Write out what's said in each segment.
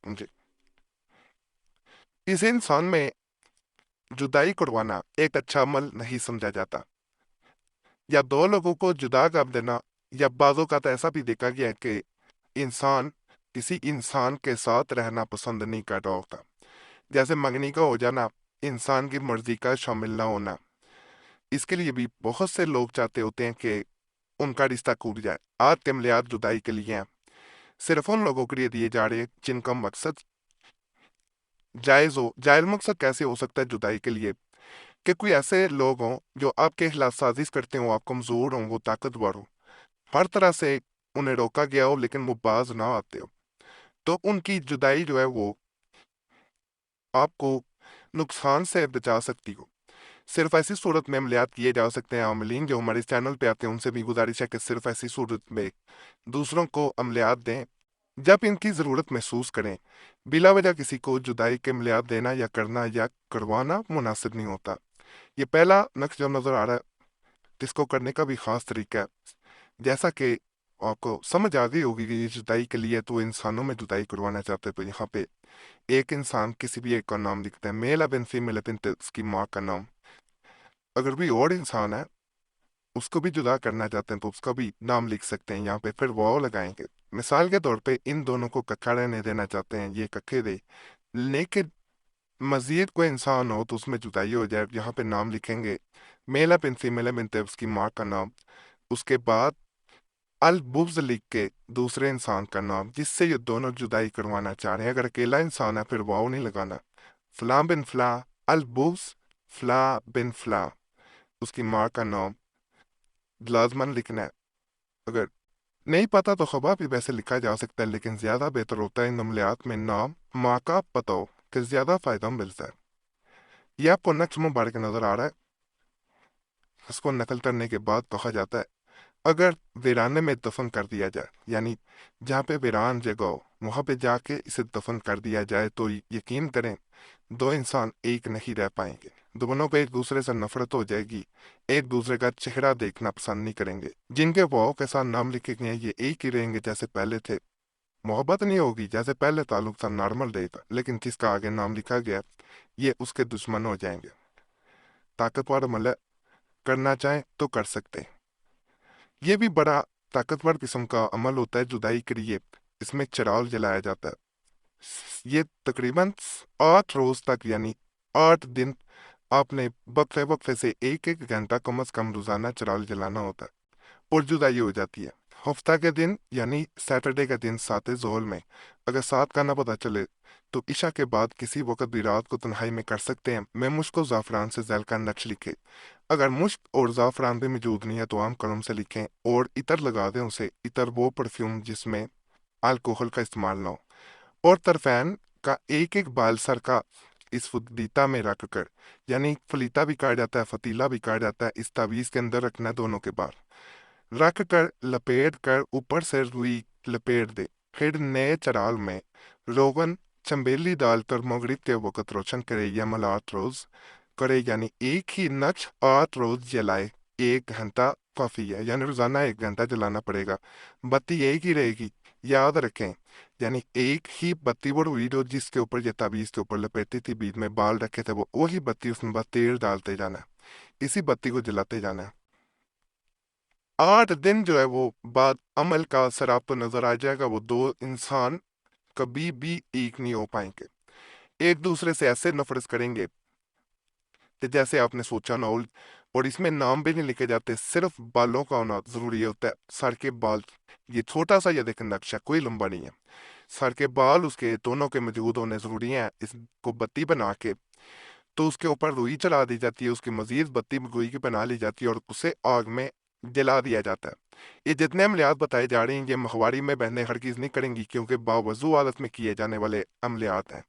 जी। इस इंसान में जुदाई करवाना एक अच्छा अमल नहीं समझा जाता, या दो लोगों को जुदा कर देना, या बाजों का तो ऐसा भी देखा गया है कि इंसान किसी इंसान के साथ रहना पसंद नहीं कर रहा होता। जैसे मंगनी का हो जाना, इंसान की मर्जी का शामिल ना होना, इसके लिए भी बहुत से लोग चाहते होते हैं कि उनका रिश्ता टूट जाए। आज के अमलियात जुदाई के लिए हैं, सिर्फ उन लोगों के लिए दिए जा रहे हैं जिनका मकसद जायज हो। जायज मकसद कैसे हो सकता है जुदाई के लिए? कि कोई ऐसे लोग हों जो आपके खिलाफ साजिश करते हो, आप कमजोर हो, वो ताकतवर हो, हर तरह से उन्हें रोका गया हो लेकिन वो बाज ना आते हो, तो उनकी जुदाई जो है वो आपको नुकसान से बचा सकती हो। सिर्फ ऐसी सूरत में अमलियात किए जा सकते हैं। आमलीन जो हमारे चैनल पे आते हैं उनसे भी गुजारिश है कि सिर्फ ऐसी सूरत में दूसरों को अमलियात दें जब इनकी ज़रूरत महसूस करें। बिला वजह किसी को जुदाई के अमलियात देना या करना या करवाना मुनासिब नहीं होता। ये पहला नक्श जो नज़र आ रहा है, जिसको करने का भी ख़ास तरीका है। जैसा कि आपको समझ आ गई होगी कि ये जुदाई के लिए तो इंसानों में जुदाई करवाना चाहते हैं, तो यहाँ पे एक इंसान किसी भी एक का नाम लिखता है, मेल है बिन फीमेल है बिन उसकी माँ का नाम। अगर भी और इंसान है उसको भी जुदा करना चाहते हैं तो उसका भी नाम लिख सकते हैं यहाँ पे, फिर वाव लगाएंगे। मिसाल के तौर पे इन दोनों को कक्का रहने देना चाहते हैं, ये कक्के दे, लेकिन मजीद कोई इंसान हो तो उसमें जुदाई हो जाए, यहाँ पे नाम लिखेंगे मेला बिन फीमेल बिन उसकी माँ का नाम, उसके बाद अल बुब्ज लिख के दूसरे इंसान का नाम जिससे ये दोनों जुदाई करवाना चाह रहे हैं। अगर अकेला इंसान है फिर वाव नहीं लगाना। फला बिन फला, अल बुब्ज फला बिन फला, उसकी माँ का नाम लाजमन लिखना है। अगर नहीं पता तो खबा भी वैसे लिखा जा सकता है, लेकिन ज्यादा बेहतर होता है इन अमलियात में नाम माँ का पता हो कि ज्यादा फायदा मिलता है। ये आपको नक्श मुबारक नजर आ रहा है, इसको नकल करने के बाद कहा जाता है अगर वीराने में दफन कर दिया जाए, यानी जहाँ पे वीरान जगह हो वहां पे जाके इसे दफन कर दिया जाए, तो यकीन करें दो इंसान एक नहीं रह पाएंगे। दोनों को एक दूसरे से नफरत हो जाएगी, एक दूसरे का चेहरा देखना पसंद नहीं करेंगे। जिनके वाव के साथ नाम लिखे गए हैं ये एक ही रहेंगे जैसे पहले थे, मोहब्बत नहीं होगी जैसे पहले ताल्लुक था, नॉर्मल रहेगा। लेकिन जिसका आगे नाम लिखा गया ये उसके दुश्मन हो जाएंगे। ताकतवर अमल करना चाहें तो कर सकते हैं। ये भी बड़ा ताकतवर किस्म का अमल होता है जुदाई के लिए। इसमें चिराग जलाया जाता है। ये तकरीबन 8 रोज तक, यानी 8 दिन आपने वक्फे वक्फे से एक एक घंटा कम अज कम रोजाना चिराग जलाना होता है, और जुदाई हो जाती है। हफ्ता के दिन यानी सैटरडे के दिन सात जोहल में अगर सात का ना पता चले तो इशा के बाद किसी वक्त भी रात को तन्हाई में कर सकते हैं। मैं मुश्क ज़ाफ़रान से जैल का नक्श लिखे। अगर मुश्क और ज़ाफ़रान भी मौजूद नहीं है तो आम कलम से लिखें और इतर लगा दें उसे। इतर वो परफ्यूम जिसमें अल्कोहल का इस्तेमाल ना हो। और तरफैन का एक एक बाल सर का इस फुदीता में रख कर, यानी फलीता भी कहा जाता है, फतीला भी कहा जाता है, इस तावीज़ के अंदर रखना है दोनों के बाल। रख कर लपेट कर ऊपर से रुई लपेट दे। फिर नए चराग में रोगन चंबेली डालकर मगरिब के वक़्त रोशन करे या मल 8 रोज करे, यानी एक ही नक्श 8 रोज जलाए। 1 घंटा काफ़ी है, यानी रोजाना 1 घंटा जलाना पड़ेगा। बत्ती एक ही रहेगी, याद रखें। यानी एक ही बत्ती वो हुई जो जिसके ऊपर ये ताबीज के ऊपर लपेटी थी, बीच में बाल रखे थे, वो वही बत्ती, उसमें बस तेल डालते जाना है, इसी बत्ती को जलाते जाना है। 8 दिन जो है वो बाद अमल का असर आपको नजर आ जाएगा। वो दो इंसान कभी भी एक नहीं हो पाएंगे, एक दूसरे से ऐसे नफरत करेंगे कि जैसे आपने सोचा ना हो। और इसमें नाम भी नहीं लिखे जाते, सिर्फ बालों का होना जरूरी होता है। सर के बाल, ये छोटा सा ये देखें नक्शा, कोई लंबा नहीं है। सर के बाल उसके दोनों के मौजूद होने जरूरी हैं। इसको बत्ती बना के तो उसके ऊपर रुई चढ़ा दी जाती है, उसकी मजीद बत्ती रुई की बना ली जाती है और उसे आग में जला दिया जाता है। ये जितने अमलियात बताए जा रहे हैं ये मखबारी में बहनें हरगिज नहीं करेंगी, क्योंकि बावजू हालत में किए जाने वाले अमलियात हैं।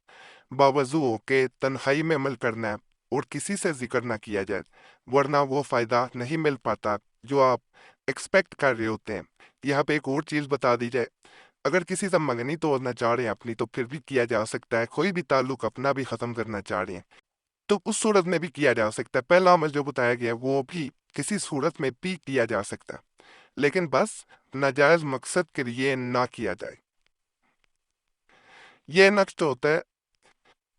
बावजू के तन्हाई में अमल करना है और किसी से जिक्र ना किया जाए, वरना वो फायदा नहीं मिल पाता जो आप एक्सपेक्ट कर रहे होते हैं। यहाँ पे एक और चीज बता दी जाए, अगर किसी से मंगनी तोड़ना चाह रहे हैं अपनी तो फिर भी किया जा सकता है। कोई भी ताल्लुक अपना भी खत्म करना चाह रहे हैं तो उस सूरत में भी किया जा सकता है। पहला अमल जो बताया गया वो भी किसी सूरत में भी किया जा सकता है, लेकिन बस नाजायज मकसद के लिए ना किया जाए। یہ नक्श जो होता है,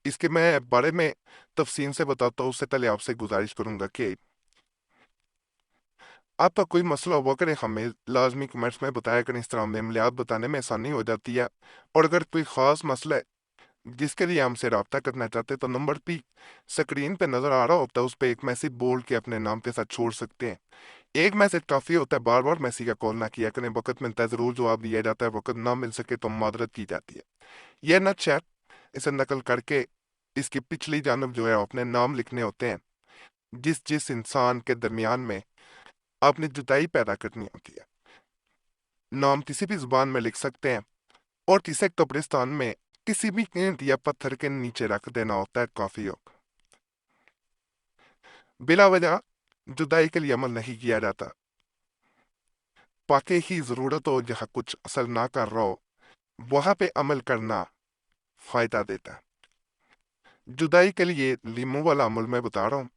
इसके मैं बारे में तफसील से बताता हूँ, उससे पहले आपसे गुजारिश करूंगा कि आपका कोई मसला हुआ करें, हमें लाजमी कमेंट्स में बताया करें, इस तरह हमें अमलियात बताने में आसानी हो जाती है। और अगर कोई ख़ास मसला है जिसके लिए हमसे रब्ता करना चाहते हैं, तो नंबर भी स्क्रीन पे नज़र आ रहा होता है, उस पर एक मैसेज बोल के अपने नाम के साथ छोड़ सकते हैं। एक मैसेज काफ़ी होता है, बार बार मैसेज का कॉल ना किया करें, वक्त मिलता है ज़रूर जवाब दिया जाता है, वक्त ना मिल सके तो मादरत की जाती है। यह न चैट, इसे नकल करके इसकी पिछली जानब जो है अपने नाम लिखने होते हैं। जिस जिस इंसान के दरमियान में आपने जुदाई पैदा करनी होती है, नाम किसी भी जुबान में लिख सकते हैं, और किसी कब्रिस्तान में किसी भी ईंट या पत्थर के नीचे रख देना होता है काफी हो। बिला वजह जुदाई के लिए अमल नहीं किया जाता। पाके ही जरूरत हो, जहाँ कुछ असर ना कर रहा हो, वहां पे अमल करना फायदा देता है। जुदाई के लिए लीमो वाला अमल मैं बता रहा हूँ,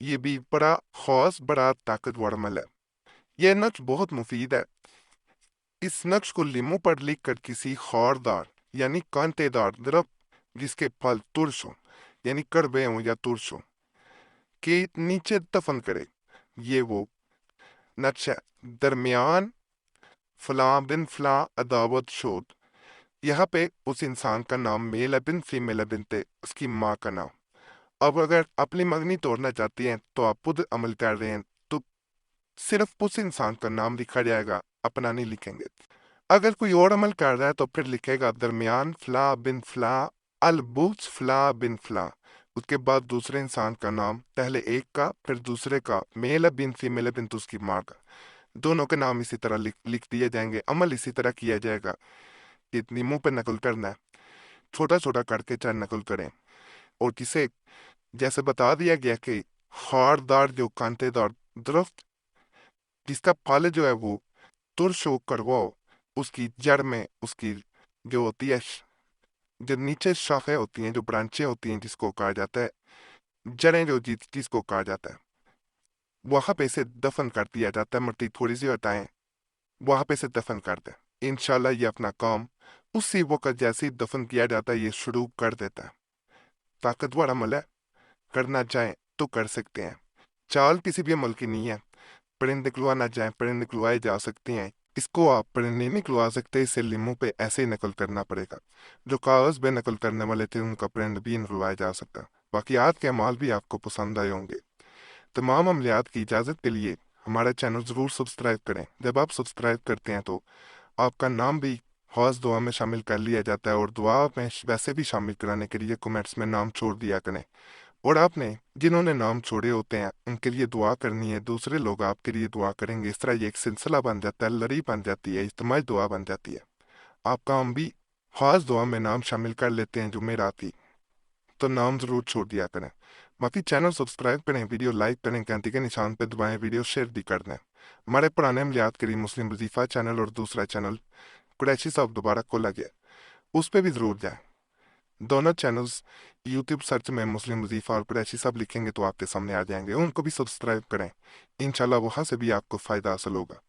ये भी बड़ा खास बड़ा ताकतवर अमल है। यह नक्श बहुत मुफीद है। इस नक्श को लीमो पर लिख कर किसी खारदार यानी कांटेदार दरख्त जिसके फल तुर्श हो यानी कड़वे हों या तुर्श हो के नीचे दफन करे। ये वो नक्श है। दरमियान फलां बिन फलां अदावत शोध, यहाँ पे उस इंसान का नाम मेल है बिन फीमेल है बिनते उसकी माँ का नाम। अब अगर अपनी मंगनी तोड़ना चाहती हैं तो आप खुद अमल कर रहे हैं तो सिर्फ उस इंसान का नाम लिखा जाएगा, अपना नहीं लिखेंगे। अगर कोई और अमल कर रहा है तो फिर लिखेगा दरमियान फला बिन फला अलबुच फला बिन फला, उसके बाद दूसरे इंसान का नाम, पहले एक का फिर दूसरे का, मेल बिन फीमेल बिन तो उसकी माँ का, दोनों के नाम इसी तरह लिख दिए जाएंगे। अमल इसी तरह किया जाएगा। इतनी मुंह पे नकल करना है, छोटा छोटा करके चाहे नकल करें। और किसे जैसे बता दिया गया कि खारदार जो कांटेदार दरख्त जिसका फल जो है वो तुरश हो कड़वा हो, उसकी जड़ में उसकी जो होती है जो नीचे शाखें होती हैं, जो ब्रांचें होती हैं, जिसको कहा जाता है जड़ें, जो जिसको कहा जाता है, वहां पे इसे दफन कर दिया जाता है। मिट्टी थोड़ी सी हटाएं, वहां पे इसे दफन कर दें। इंशाल्लाह ये अपना काम उसी वक्त जैसे ही दफन किया जाता है ये शुरू कर देता है। ताकतवर अमल है, करना चाहें तो कर सकते हैं। चाल किसी भी अमल की नहीं है। परिंदे निकलवाना चाहें परिंदे निकलवाए जा सकते हैं। इसको आप परिंदे नहीं निकलवा सकते, इसे लिमो पे ऐसे ही नकल करना पड़ेगा। जो कागज पे नकल करने वाले थे उनका प्रिंट भी निकलवाया जा सकता। बाकी आज के अमाल भी आपको पसंद आए होंगे। तमाम अमलियात की इजाज़त के लिए हमारा चैनल ज़रूर सब्सक्राइब करें। जब आप सब्सक्राइब करते हैं तो आपका नाम भी खास दुआ में शामिल कर लिया जाता है, और दुआ में वैसे भी शामिल कराने के लिए कमेंट्स में नाम छोड़ दिया करें। और आपने जिन्होंने नाम छोड़े होते हैं उनके लिए दुआ करनी है, दूसरे लोग आपके लिए दुआ करेंगे। इस तरह ये एक सिलसिला बन जाता है, लड़ी बन जाती है, इज्तिमाई दुआ बन जाती है। आपका हम भी खास दुआ में नाम शामिल कर लेते हैं जुमेरात की, तो नाम ज़रूर छोड़ दिया करें। बाकी चैनल सब्सक्राइब करें, वीडियो लाइक करें, घंटी के निशान पर दबाएं, वीडियो शेयर भी कर दें। हमारे पुराने अमलियात के लिए मुस्लिम वजीफ़ा चैनल और दूसरा चैनल कुरैशी साहब दोबारा खोला गया, उस पर भी ज़रूर जाएं। दोनों चैनल्स यूट्यूब सर्च में मुस्लिम वजीफ़ा और कुरैशी साहब लिखेंगे तो आपके सामने आ जाएंगे, उनको भी सब्सक्राइब करें। इंशाल्लाह वहाँ से भी आपको फ़ायदा हासिल होगा।